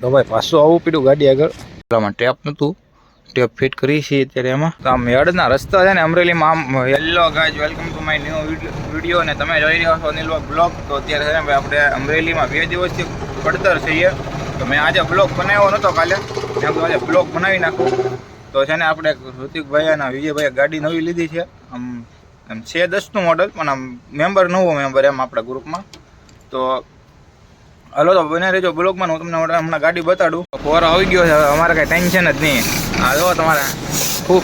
તો ભાઈ પાછું આવવું પડ્યું ગાડી આગળ. પેલામાં ટેપ નહોતું, ટેપ ફિટ કરી છે અત્યારે એમાં. તો આમ યડના રસ્તા છે ને અમરેલીમાં આમ hello guys, welcome to my new video. અને તમે જોઈ રહ્યા છો અનિલ બ્લોગ. તો અત્યારે છે ને ભાઈ આપણે અમરેલીમાં 2 દિવસથી પડતર છીએ. તો મેં આજે બ્લોગ બનાવ્યો નહોતો કાલે, મેં આજે બ્લોગ બનાવી નાખું. તો છે ને આપણે ઋતિકભાઈ અને વિજયભાઈએ ગાડી નવી લીધી છે. આમ છે 10નું મોડલ, પણ આમ મેમ્બર નવો મેમ્બર એમ આપણા ગ્રુપમાં. તો હલો, તો બને રહેજો બ્લોગમાં. હું તમને હમણાં ગાડી બતાડું. ફોરો આવી ગયો છે, અમારે કાંઈ ટેન્શન જ નહીં. હા જો તમારે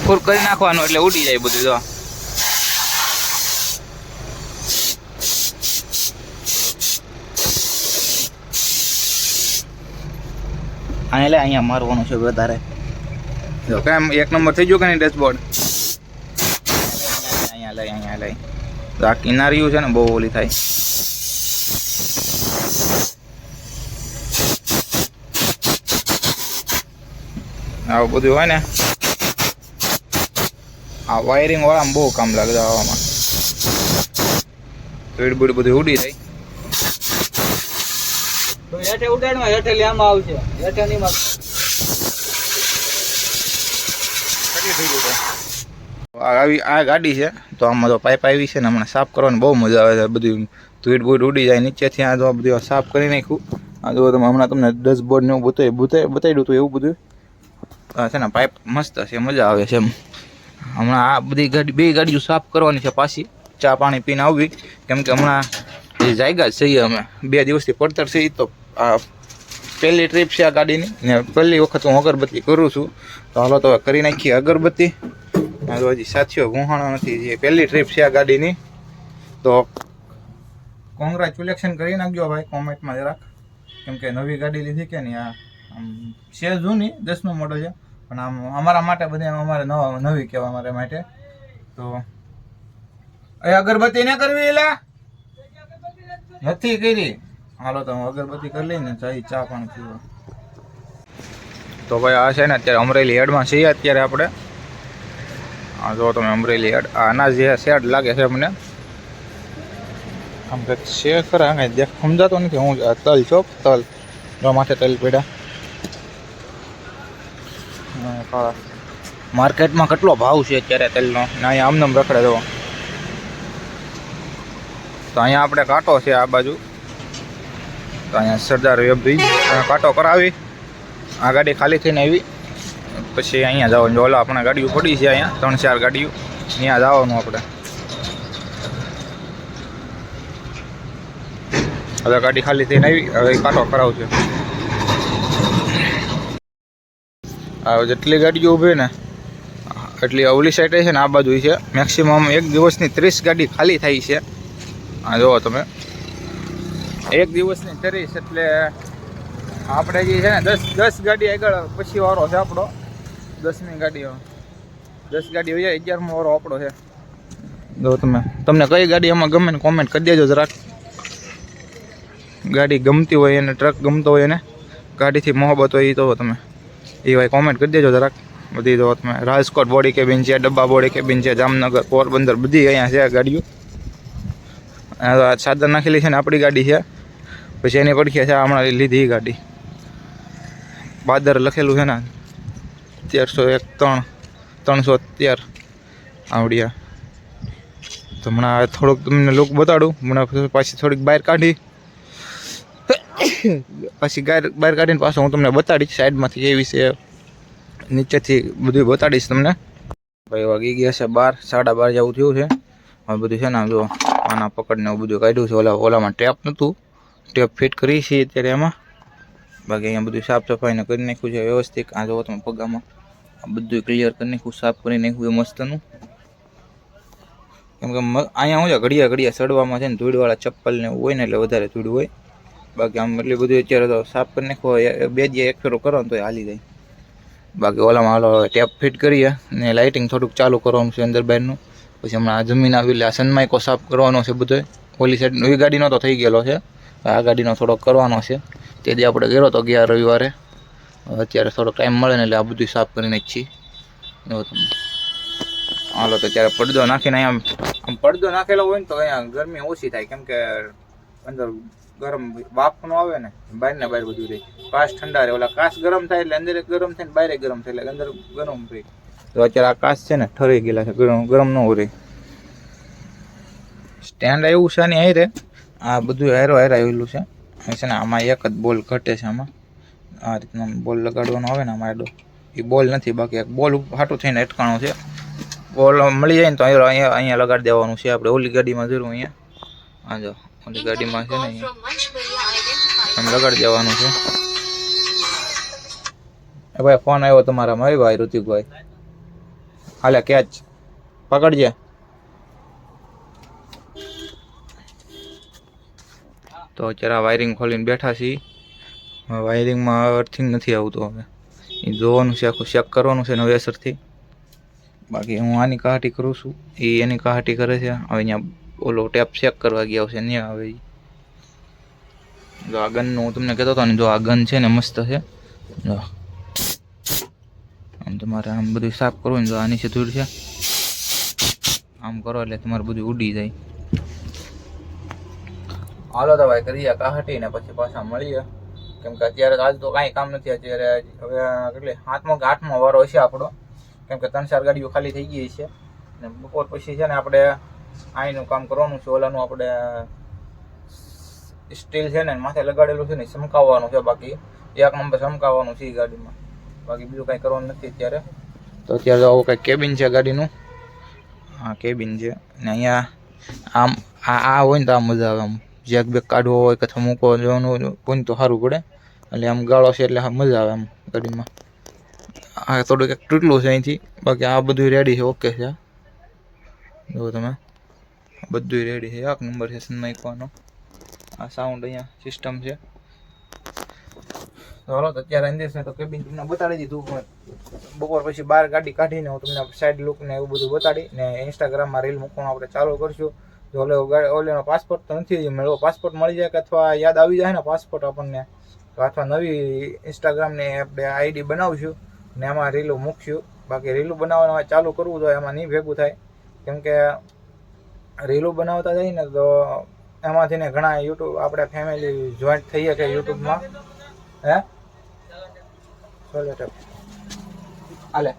ફૂર કરી નાખવાનું એટલે ઉડી જાય બધું. જો અહીંયા મારવાનું છે વધારે. જો કેમ 1 નંબર થઈ ગયો કે નહીં ડેશબોર્ડ? અહીંયા લઈ તો આ કિનારીયું છે ને બહુ ઓલી થાય. આવું બધું હોય ને, આ વાયરિંગ વાળામાં બહુ કામ લાગે આવામાં. વીડ બીડ બધું ઉડી જાય. હેઠે ઉડાડમાં હેઠે લેવામાં આવશે. હેઠે નહીં માં આ ગાડી છે. તો આમાં તો પાઇપ આવી છે ને, હમણાં સાફ કરવાની બહુ મજા આવે છે. બધું ધૂળ બૂળ ઉડી જાય નીચેથી. આ તો બધું સાફ કરી નાખ્યું. આ જો તમે હમણાં તમને ડેશબોર્ડ ને એવું બતાવ્યું હતું એવું બધું છે ને. પાઇપ મસ્ત છે, મજા આવે છે એમ. હમણાં આ બધી ગાડી 2 ગાડીઓ સાફ કરવાની છે પાછી, ચા પાણી પીને આવવી. કેમ કે હમણાં એ જાયગા જ છીએ અમે, 2 દિવસથી પડતર છીએ. તો આ પહેલી ટ્રીપ છે આ ગાડીની ને પહેલી વખત હું અગરબત્તી કરું છું. તો હાલો તો કરી નાખીએ અગરબત્તી. તો હજી સાથીઓ ગુહાણો નથી, જે પહેલી ટ્રીપ છે આ ગાડીની. તો કોંગ્રેચ્યુલેશન કરી નાખજો ભાઈ કોમેન્ટમાં જરાક. કેમ કે નવી ગાડી લીધી કે નહીં, આ આમ છે જૂની 10નું મોડલ છે, પણ આમ અમારા માટે બધા અમારે નવી કહેવા અમારા માટે. તો એ અગરબત્તી ને કરવી એલા નથી કરી. હાલો તો હું અગરબત્તી કરી લઈને ચા પાણી પીવા. તો ભાઈ આ છે ને અત્યારે અમરેલી હેડમાં છીએ અત્યારે આપણે. આ જો તમે અમરેલી હેડ, આના જે શેડ લાગે છે મને આમ કંઈક છે ખરા, કંઈ સમજાતો નથી. હું તલ ચોક તલ માથે તલ પડ્યા. માર્કેટમાં કેટલો ભાવ છે અત્યારે તેલનો, ને અહીંયા આમનામ રખડે જવો. તો અહીંયા આપણે કાંટો છે આ બાજુ. તો અહીંયા સરદાર વેબબ્રિજ કાંટો કરાવી, આ ગાડી ખાલી થઈને આવી પછી અહીંયા જવાનું. ઓલા આપણે ગાડીઓ પડી છે અહીંયા 3-4 ગાડીઓ, ત્યાં જવાનું આપણે. હવે ગાડી ખાલી થઈને આવી, હવે કાંટો કરાવશે. આ જેટલી ગાડીઓ ઊભી ને એટલી ઓલી સાઈડ છે ને આ બાજુ છે. મેક્સિમમ 1 દિવસની 30 ગાડી ખાલી થાય છે. આ જુઓ તમે, 1 દિવસની 30 એટલે આપણે જે છે ને 10 ગાડી આગળ પછી વારો છે આપણો. 10મી ગાડીઓ 10 ગાડી હોય, 11મો વારો આપણો છે. જો તમને કઈ ગાડી એમાં ગમે ને કોમેન્ટ કરી દેજો જરાક. ગાડી ગમતી હોય એને, ટ્રક ગમતો હોય એને, ગાડીથી મોહબ્બત હોય એ તો તમે એ ભાઈ કોમેન્ટ કરી દેજો જરાક. બધી જો તમે રાજકોટ બોડી કેબિન છે, ડબ્બા બોડી કેબિન છે, જામનગર, પોરબંદર બધી અહીંયા છે ગાડીઓ. ચાદર નાખેલી છે ને આપણી ગાડી છે. પછી એની પડખે છે હમણાં લીધી ગાડી, બાદર લખેલું છે ને 1313 આવડિયા. તો હમણાં થોડુંક તમને લુક બતાડું. હમણાં પાછી થોડીક બહાર કાઢી, પછી બહાર કાઢીને પાછું હું તમને બતાડીશ સાઈડમાંથી એવી છે, નીચેથી બધું બતાડીશ તમને. ભાઈ વાગી ગયા છે 12, 12:30 જેવું થયું છે. હવે બધું છે ને જો આના પકડને એવું બધું કાઢ્યું છે. ઓલામાં ટેપ નહોતું, ટેપ ફિટ કરી છે અત્યારે એમાં. બાકી અહીંયા બધું સાફ સફાઈને કરી નાખ્યું છે વ્યવસ્થિત. આ જો તમે પગામાં આ બધું ક્લિયર કરી નાખ્યું, સાફ કરી નાખ્યું એ મસ્તનું. કેમ કે અહીંયા હું છે ઘડિયા સડવામાં છે ને ધૂળવાળા ચપ્પલ ને એવું હોય ને એટલે વધારે ધૂળ હોય. બાકી આમ એટલી બધું અત્યારે તો સાફ કરી નાખો, 2 દિવસ 1 ફેરો કરો ને તો હાલી જાય. બાકી ઓલામાં હાલો ટેપ ફિટ કરીએ ને લાઇટિંગ થોડુંક ચાલુ કરવાનું છે અંદર બહારનું. પછી હમણાં જમીન આવી એટલે આ સનમાઇકો સાફ કરવાનો છે બધો. ઓલી સાઈડ એ ગાડીનો તો થઈ ગયેલો છે, આ ગાડીનો થોડોક કરવાનો છે. તેથી આપણે ગયો તો ગયા રવિવારે. અત્યારે થોડો ટાઈમ મળે ને એટલે આ બધું સાફ કરીને જ છીએ. જો તમે હાલો તો ત્યારે પડદો નાખીને અહીંયા આમ પડદો નાખેલો હોય ને તો અહીંયા ગરમી ઓછી થાય, કેમ કે અંદર ગરમ બાફનું આવે ને બહાર ને બહાર બધું રહે, કાચ ઠંડા રહે. ઓલા કાચ ગરમ થાય એટલે અંદર ગરમ થાય ને બહાર ગરમ થાય એટલે અંદર ગરમ રહે. તો અત્યારે આ કાચ છે ને ઠરી ગયેલા છે, ગરમ ન રહે. સ્ટેન્ડ આવ્યું છે ને અહીં રે, આ બધું આવેલું છે ને. આમાં એક જ બોલ ઘટે છે. આમાં આ રીતનો બોલ લગાડવાનો આવે ને આમાં એડો એ બોલ નથી, બાકી એક બોલ હાટું થઈને અટકાણું છે. બોલ મળી જાય ને તો અહીંયા લગાડી દેવાનું છે આપણે. ઓલી ગાડીમાં જરૂર અહીંયા આ જો ઓલી ગાડીમાં છે ને આમ લગાડી દેવાનું છે. ભાઈ ફોન આવ્યો તમારા મારી ભાઈ ઋતિકભાઈ, હાલે કેચ પકડજે. તો અત્યારે વાયરિંગ ખોલીને બેઠા છીએ. વાયરિંગમાં અર્થિંગ નથી આવતું, હવે એ જોવાનું છે, આખું ચેક કરવાનું છે નવેસરથી. બાકી હું આની કહાટી કરું છું, એ એની કહાટી કરે છે. હવે અહીંયા ઓલો ટેપ ચેક કરવા ગયા છે ત્યાં. હવે જો આ ગનનું હું તમને કહેતો હતો ને, જો આ ગન છે ને મસ્ત છે. જો આમ તમારે આમ બધું સાફ કરવું ને, જો આની છે ધૂળ છે, આમ કરો એટલે તમારે બધું ઉડી જાય. હાલો તો ભાઈ કરીએ કહાટી ને પછી પાછા મળીએ. કેમ કે અત્યારે આજ તો કાંઈ કામ નથી. અત્યારે હવે કેટલી 7મો કે 8મો વારો હશે આપણો, કેમ કે 3-4 ગાડીઓ ખાલી થઈ ગઈ છે. ને બપોર પછી છે ને આપણે આઈનું કામ કરવાનું છે. ઓલાનું આપણે સ્ટીલ છે ને માથે લગાડેલું છે ને ચમકાવવાનું છે. બાકી 1 નંબર ચમકાવવાનું છે એ ગાડીમાં, બાકી બીજું કાંઈ કરવાનું નથી અત્યારે. તો અત્યારે આવું કંઈક કેબિન છે ગાડીનું. હા કેબિન છે ને અહીંયા આમ આ હોય ને તો આ મજા આવે. આમ જેક બેક કાઢવો હોય કે મૂકવા જવાનું હોય તો સારું પડે. એટલે આમ ગાળો છે એટલે મજા આવે આમ ગાડીમાં. આ થોડુંક એક તૂટલું છે અહીંથી, બાકી આ બધું રેડી છે, ઓકે છે. જો તમે બધું રેડી છે, 1 નંબર છે નાખવાનો. આ સાઉન્ડ અહીંયા સિસ્ટમ છે. તો હાલો તો અત્યારે અંદર છે તો કેબિન તમને બતાડી દીધું. બપોર પછી બહાર ગાડી કાઢીને હું તમને સાઈડ લુક ને એવું બધું બતાડી ને ઇન્સ્ટાગ્રામમાં રીલ મૂકવાનું આપણે ચાલુ કરશું. જો ઓલેનો પાસપોર્ટ તો નથી મળ્યો, પાસપોર્ટ મળી જાય કે અથવા યાદ આવી જાય ને પાસપોર્ટ આપણને, તો અથવા નવી ઇન્સ્ટાગ્રામની આપણે આઈડી બનાવશું ને એમાં રીલો મૂકશું. બાકી રીલું બનાવવાનું ચાલુ કરવું જોઈએ, એમાં નહીં ભેગું થાય. કેમ કે રીલું બનાવતા જાય ને તો એમાંથી ને ઘણા યુટ્યુબ આપણે ફેમિલી જોઈન્ટ થઈએ કે યુટ્યુબમાં હે હાલે.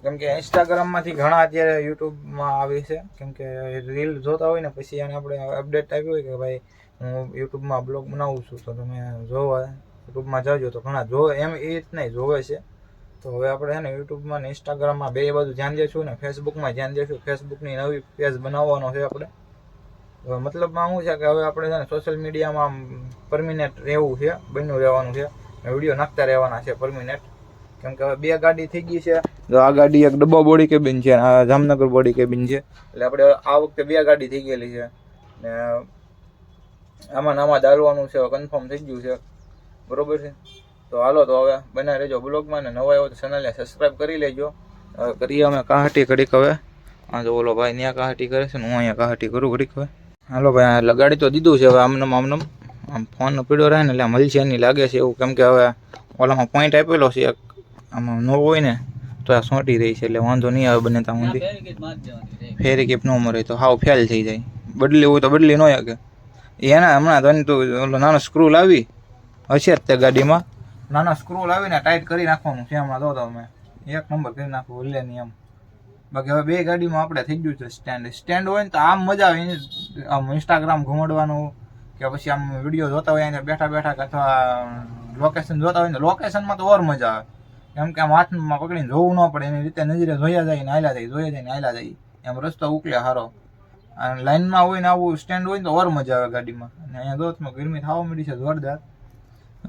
કેમ કે ઇન્સ્ટાગ્રામમાંથી ઘણા અત્યારે યુટ્યુબમાં આવે છે. કેમ કે રીલ જોતા હોય ને પછી એને આપણે અપડેટ આવી હોય કે ભાઈ હું યુટ્યુબમાં બ્લોગ બનાવું છું, તો તમે જોવા યુટ્યુબમાં જાજો. તો ઘણા જોવે એમ એ જ નહીં જોવે છે. તો હવે આપણે છે ને યુટ્યુબમાં ને ઇન્સ્ટાગ્રામમાં બે બાજુ ધ્યાન દઈશું ને ફેસબુકમાં ધ્યાન દઈશું. ફેસબુકની નવી પેજ બનાવવાનો છે આપણે. હવે મતલબમાં શું છે કે હવે આપણે છે ને સોશિયલ મીડિયામાં પરમિનેન્ટ રહેવું છે, બન્યું રહેવાનું છે. વિડીયો નાખતા રહેવાના છે પરમિનેન્ટ. કેમ કે હવે 2 ગાડી થઈ ગઈ છે. તો આ ગાડી એક ડબ્બા બોડી કેબિન છે, આ જામનગર બોડી કેબિન છે. એટલે આપણે આ વખતે 2 ગાડી થઈ ગયેલી છે ને આમાં દાલવાનું છે, કન્ફર્મ થઈ ગયું છે. બરોબર છે. તો હાલો તો હવે બનાવી રહેજો બ્લોગમાં ને નવા આવ્યો તો ચેનલને સબસ્ક્રાઈબ કરી લેજો. કરીએ અમે કહાટી ઘડીક. હવે આ જો ઓલો ભાઈ ત્યાં કહાટી કરે છે ને હું અહીંયા કહાટી કરું ઘડીક. હવે હાલો ભાઈ લગાડી તો દીધું છે. હવે આમ ફોન પીડ્યો રહે ને એટલે મળશે એની લાગે છે એવું. કેમ કે હવે ઓલામાં પોઈન્ટ આપેલો છે, આમાં ન હોય ને તો આ સોંટી રહી છે એટલે વાંધો નહીં આવે. બને ત્યાં સુધી ફેરી કેપ ન મરે તો હાવ ફેલ થઈ જાય. બદલી હોય તો બદલી ન શકે. એના હમણાં તો ઓલો નાનો સ્ક્રૂ લાવી હશે જ તે ગાડીમાં, નાના સ્ક્રૂ લાવીને ટાઈટ કરી નાખવાનું છે. હમણાં તો અમે 1 નંબર કરી નાખવું એટલે નહીં એમ. બાકી હવે 2 ગાડીમાં આપણે થઈ ગયું છે સ્ટેન્ડ હોય ને તો આમ મજા આવે. આમ ઇન્સ્ટાગ્રામ ઘુમાડવાનું કે પછી આમ વિડીયો જોતા હોય એને બેઠા બેઠા અથવા લોકેશન જોતા હોય ને લોકેશનમાં તો ઓર મજા આવે. કેમ કે આમ હાથમાં પકડીને જોવું ન પડે, એની રીતે નજરે જોયા જાય ને હાલ્યા જાય એમ રસ્તો ઉકલે સારો. અને લાઈનમાં હોય ને આવું સ્ટેન્ડ હોય ને તો ઓર મજા આવે ગાડીમાં. અને અહીંયા જો તમે ગરમી થવા માંડી છે જોરદાર.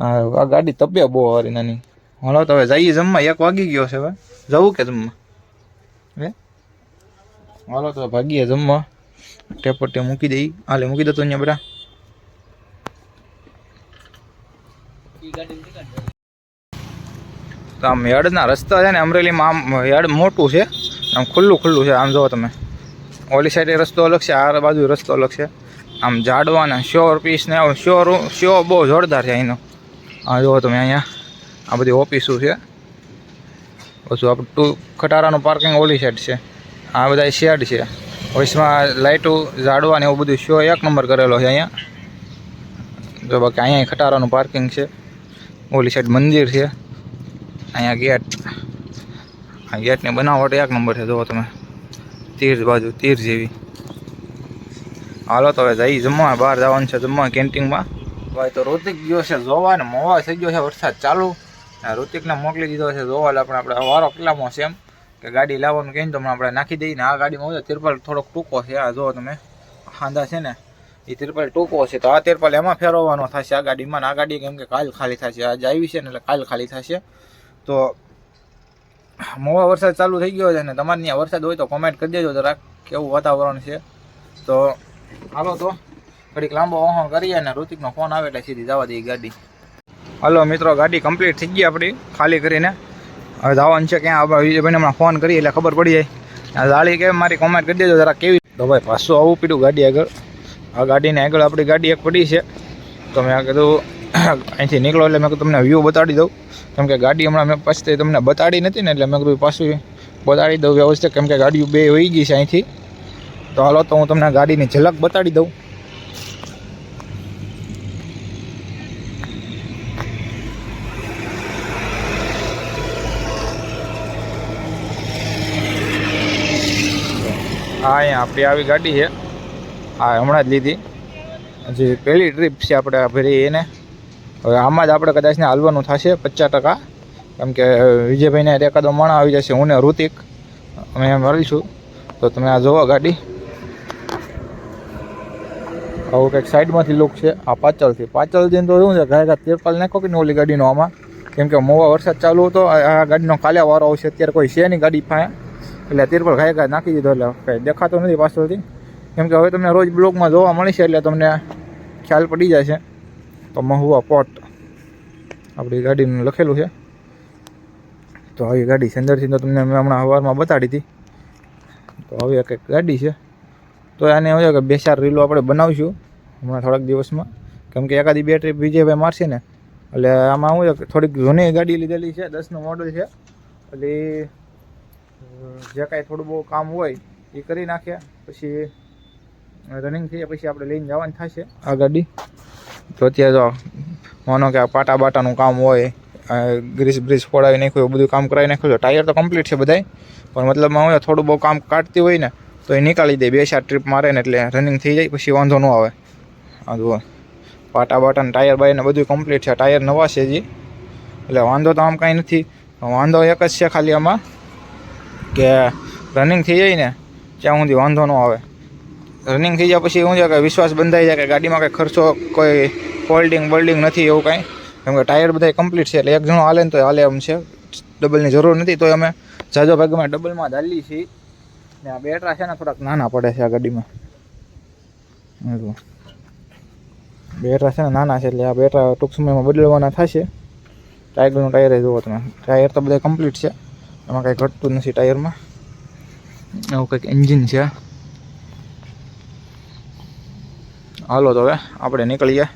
આ ગાડી તપે બહુ હારી નાની. હાલો તો હવે જઈએ જમવા. 1 વાગી ગયો છે. હવે જવું કે જમવા? હે હાલો તો ભાગીએ જમવા. ટેપોટે મૂકી દઈ. હાલે મૂકી દો તો અહીંયા બધા. તો આમ યાર્ડના રસ્તા છે ને અમરેલીમાં આમ યાર્ડ મોટું છે, આમ ખુલ્લું છે. આમ જુઓ તમે ઓલી સાઈડે રસ્તો અલગ છે, આ બાજુ રસ્તો અલગ છે. આમ ઝાડવાના શ્યોર પીસ ને શો બહુ જોરદાર છે અહીંનો. આ જુઓ તમે અહીંયા આ બધી ઓફિસો છે. પછી આપણે ખટારાનું પાર્કિંગ ઓલી સાઈડ છે. આ બધા શેડ છે. વોઇસમાં લાઇટો ઝાડવા ને એવું બધું શો એક નંબર કરેલો છે અહીંયા. જો બાકી અહીંયા ખટારાનું પાર્કિંગ છે, ઓલી સાઈડ મંદિર છે, અહીંયા ગેટ. આ ગેટની બનાવટ એક નંબર છે. જુઓ તમે, તીર બાજુ તીર જેવી. હાલો તો હવે જઈ જમવા, બહાર જવાનું છે જમવા કેન્ટીનમાં. ભાઈ તો ઋતિક ગયો છે જોવા ને મોવા થઈ ગયો છે વરસાદ ચાલુ. ઋતિકને મોકલી દીધો છે જોવા. આપણે વારો કેટલામાં છે એમ કે ગાડી લાવવાનું કહીને તો આપણે નાખી દઈએ ને. આ ગાડીમાં તિરપાલ થોડોક ટૂંકો છે. આ જુઓ તમે, ખાંધા છે ને એ તિરપાલ ટૂંકો છે, તો આ તિરપાલ એમાં ફેરવવાનો થશે આ ગાડીમાં. આ ગાડી કેમ કે કાલ ખાલી થશે, આજે આવી છે ને એટલે કાલ ખાલી થશે. તો મોવા વરસાદ ચાલુ થઈ ગયો છે ને તમારે ત્યાં વરસાદ હોય તો કોમેન્ટ કરી દેજો જરાક કેવું વાતાવરણ છે. તો હાલો તો ઘડીક લાંબો વહાણ કરીએ ને ઋતિકનો ફોન આવે એટલે સીધી જવા દઈએ ગાડી. હાલો મિત્રો, ગાડી કમ્પ્લીટ થઈ ગઈ આપણી ખાલી કરીને. હવે જવાનું છે ક્યાં? આપણે વિજયભાઈને હમણાં ફોન કરીએ એટલે ખબર પડી જાય. આ જાળી કેવી મારી કોમેન્ટ કરી દેજો જરાક કેવી. તો ભાઈ પાછું આવું પીડું ગાડી આગળ. આ ગાડીને આગળ આપણી ગાડી એક પડી છે. તો મેં કીધું અહીંથી નીકળો એટલે મેં કીધું તમને વ્યૂ બતાડી દઉં. કેમ કે ગાડી હમણાં મેં પછી તમને બતાડી નથી ને એટલે મેં કીધું પાછું બતાડી દઉં વ્યવસ્થિત. કેમ કે ગાડીઓ બે વહી ગઈ છે અહીંથી. તો હાલો તો હું તમને ગાડીની ઝલક બતાડી દઉં. હા, અહીંયા આપણી આવી ગાડી છે. હા, હમણાં જ લીધી. હજી પહેલી ટ્રીપ છે આપણે ફરી એને. હવે આમાં જ આપણે કદાચ ને હાલવાનું થશે 50%. કેમ કે વિજયભાઈને એકાદો માણા આવી જશે, હું ને ઋતિક અમે એમ મળીશું. તો તમે આ જોવો ગાડી, આવું કંઈક સાઈડમાંથી લુક છે. આ પાછળથી તો શું છે ઘાય તિરપાલ નાખો કે ને ઓલી ગાડીનો આમાં. કેમ કે મોવા વરસાદ ચાલુ હતો, આ ગાડીનો કાલે વારો આવશે. અત્યારે કોઈ છે નહીં ગાડી પાસે એટલે તિરપાલ ઘાય નાખી દીધો એટલે કંઈ દેખાતો નથી પાછળથી. કેમ કે હવે તમને રોજ બ્લોગમાં જોવા મળશે એટલે તમને ખ્યાલ પડી જશે. તો મહુવા પોર્ટ આપણી ગાડીનું લખેલું છે. તો આવી ગાડી છે અંદરથી તો તમને મેં હમણાં સવારમાં બતાડી હતી. તો હવે કંઈક ગાડી છે. તો આને એવું છે કે 2-4 રીલો આપણે બનાવીશું હમણાં થોડાક દિવસમાં. કેમ કે એકાદી બે ટ્રીપ વિજયભાઈ મારશે ને એટલે આમાં શું છે કે થોડીક જૂની ગાડી લીધેલી છે, 10નું મોડલ છે. એટલે જે કાંઈ થોડું બહુ કામ હોય એ કરી નાખ્યા પછી રનિંગ થઈ જાય પછી આપણે લઈને જવાનું થશે આ ગાડી. તો અત્યારે જો માનો કે આ પાટા બાટાનું કામ હોય, ગ્રીસ બ્રીસ ફોડાવી નાખ્યું, બધું કામ કરાવી નાખ્યું છે. ટાયર તો કમ્પ્લીટ છે બધાય, પણ મતલબમાં હોય થોડું બહુ કામ કાઢતી હોય ને તો એ નીકાળી દે. 2-4 ટ્રીપ મારે ને એટલે રનિંગ થઈ જાય પછી વાંધો ન આવે. આ જુઓ પાટા બાટાને ટાયર બાયરને બધું કમ્પ્લીટ છે. ટાયર નવા છે હજી એટલે વાંધો તો આમ કાંઈ નથી. વાંધો એક જ છે ખાલી આમાં કે રનિંગ થઈ જાય ને ત્યાં સુધી વાંધો ન આવે. રનિંગ થઈ જાય પછી શું છે કે વિશ્વાસ બંધાઈ જાય કે ગાડીમાં કંઈ ખર્ચો કોઈ ફોલ્ડિંગ બોલ્ડિંગ નથી એવું કાંઈ. કેમ કે ટાયર બધા કમ્પ્લીટ છે એટલે એક જણો હાલે ને તો હાલે એમ છે. ડબલની જરૂર નથી. તો અમે જાજો ભાગમાં ડબલમાં જ હાલીએ છીએ. ને આ બેટરા છે ને થોડાક નાના પડે છે આ ગાડીમાં. બેટરા છે ને નાના છે એટલે આ બેટરા ટૂંક સમયમાં બદલવાના થશે. ટાઈગરનું ટાયર જુઓ તમે, ટાયર તો બધા કમ્પ્લીટ છે, એમાં કાંઈ ઘટતું નથી ટાયરમાં. એવું કંઈક એન્જિન છે. હાલો તો હવે આપણે નીકળીએ.